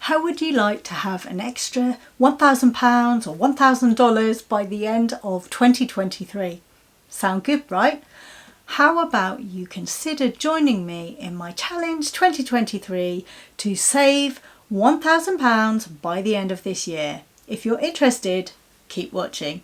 How would you like to have an extra £1,000 or $1,000 by the end of 2023? Sound good, right? How about you consider joining me in my challenge 2023 to save £1,000 by the end of this year? If you're interested, keep watching.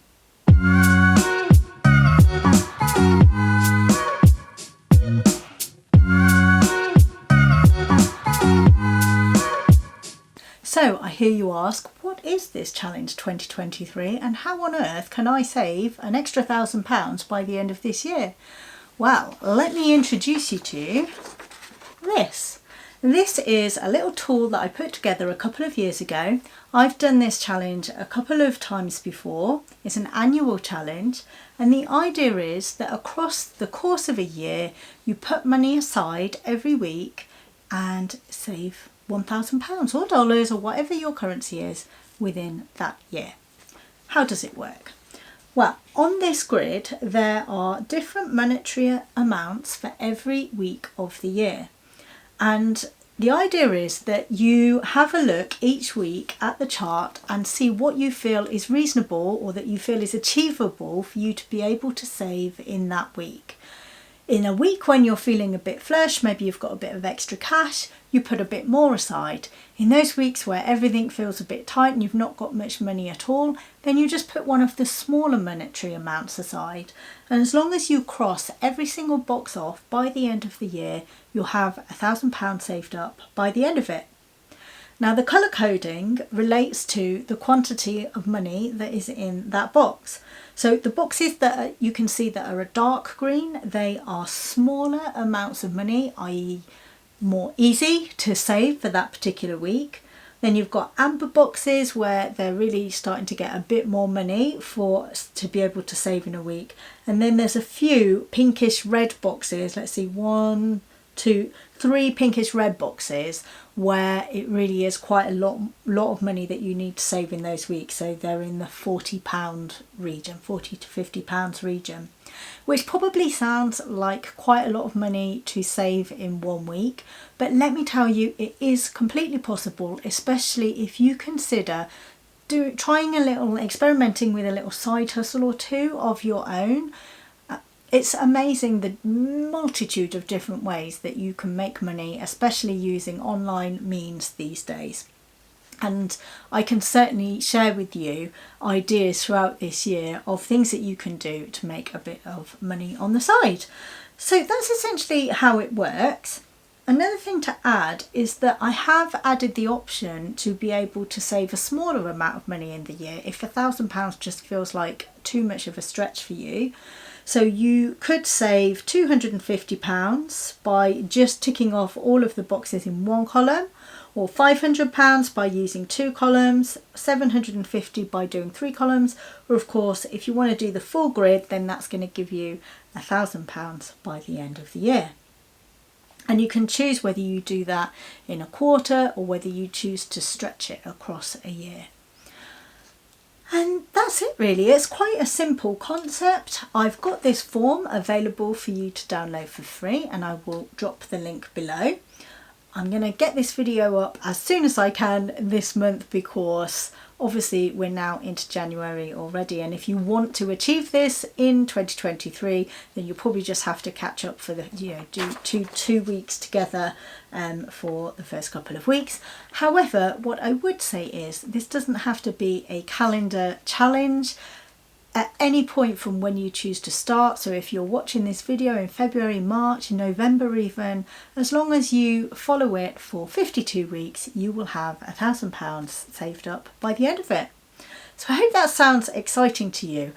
So I hear you ask, what is this challenge 2023 and how on earth can I save an extra £1,000 by the end of this year? Well, let me introduce you to this. This is a little tool that I put together a couple of years ago. I've done this challenge a couple of times before. It's an annual challenge, and the idea is that across the course of a year you put money aside every week and save £1,000 or dollars or whatever your currency is within that year. How does it work? Well, on this grid there are different monetary amounts for every week of the year, and the idea is that you have a look each week at the chart and see what you feel is reasonable or that you feel is achievable for you to be able to save in that week. In a week when you're feeling a bit flush, maybe you've got a bit of extra cash, you put a bit more aside. In those weeks where everything feels a bit tight and you've not got much money at all, then you just put one of the smaller monetary amounts aside. And as long as you cross every single box off by the end of the year, you'll have £1,000 saved up by the end of it. Now the colour coding relates to the quantity of money that is in that box. So the boxes that you can see that are a dark green, they are smaller amounts of money, i.e. more easy to save for that particular week. Then you've got amber boxes where they're really starting to get a bit more money to be able to save in a week. And then there's a few pinkish red boxes, let's see, 1, 2, 3 pinkish red boxes where it really is quite a lot of money that you need to save in those weeks. So they're in the £40 region, £40 to £50 region, which probably sounds like quite a lot of money to save in 1 week. But let me tell you, it is completely possible, especially if you consider experimenting with a little side hustle or two of your own. It's amazing the multitude of different ways that you can make money, especially using online means these days. And I can certainly share with you ideas throughout this year of things that you can do to make a bit of money on the side. So that's essentially how it works. Another thing to add is that I have added the option to be able to save a smaller amount of money in the year if £1,000 just feels like too much of a stretch for you. So you could save £250 by just ticking off all of the boxes in one column, or £500 by using 2 columns, £750 by doing 3 columns, or of course if you want to do the full grid, then that's going to give you £1,000 by the end of the year. And you can choose whether you do that in a quarter or whether you choose to stretch it across a year. And that's it really. It's quite a simple concept. I've got this form available for you to download for free and I will drop the link below. I'm going to get this video up as soon as I can this month because obviously we're now into January already, and if you want to achieve this in 2023 then you'll probably just have to catch up for the do two weeks together for the first couple of weeks. However, what I would say is this doesn't have to be a calendar challenge at any point from when you choose to start. So if you're watching this video in February, March, November even, as long as you follow it for 52 weeks, you will have £1,000 saved up by the end of it. So I hope that sounds exciting to you.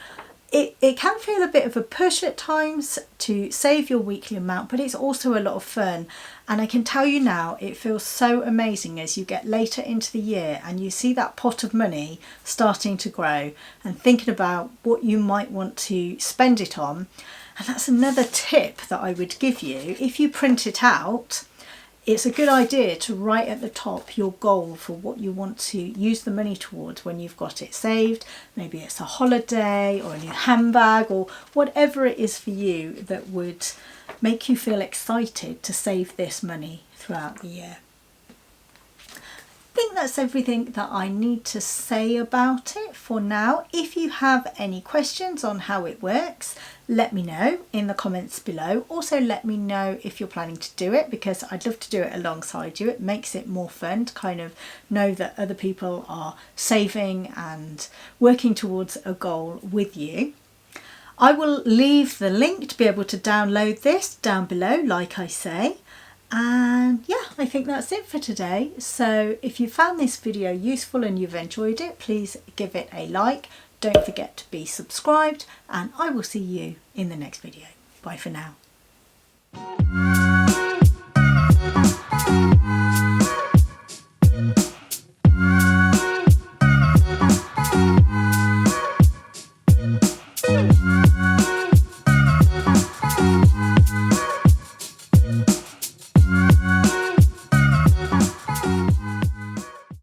It can feel a bit of a push at times to save your weekly amount, but it's also a lot of fun. And I can tell you now, it feels so amazing as you get later into the year and you see that pot of money starting to grow and thinking about what you might want to spend it on. And that's another tip that I would give you. If you print it out, it's a good idea to write at the top your goal for what you want to use the money towards when you've got it saved. Maybe it's a holiday or a new handbag or whatever it is for you that would make you feel excited to save this money throughout the year. I think that's everything that I need to say about it for now. If you have any questions on how it works, let me know in the comments below. Also let me know if you're planning to do it, because I'd love to do it alongside you. It makes it more fun to kind of know that other people are saving and working towards a goal with you. I will leave the link to be able to download this down below, like I say. And yeah, I think that's it for today. So if you found this video useful and you've enjoyed it, please give it a like. Don't forget to be subscribed, and I will see you in the next video. Bye for now.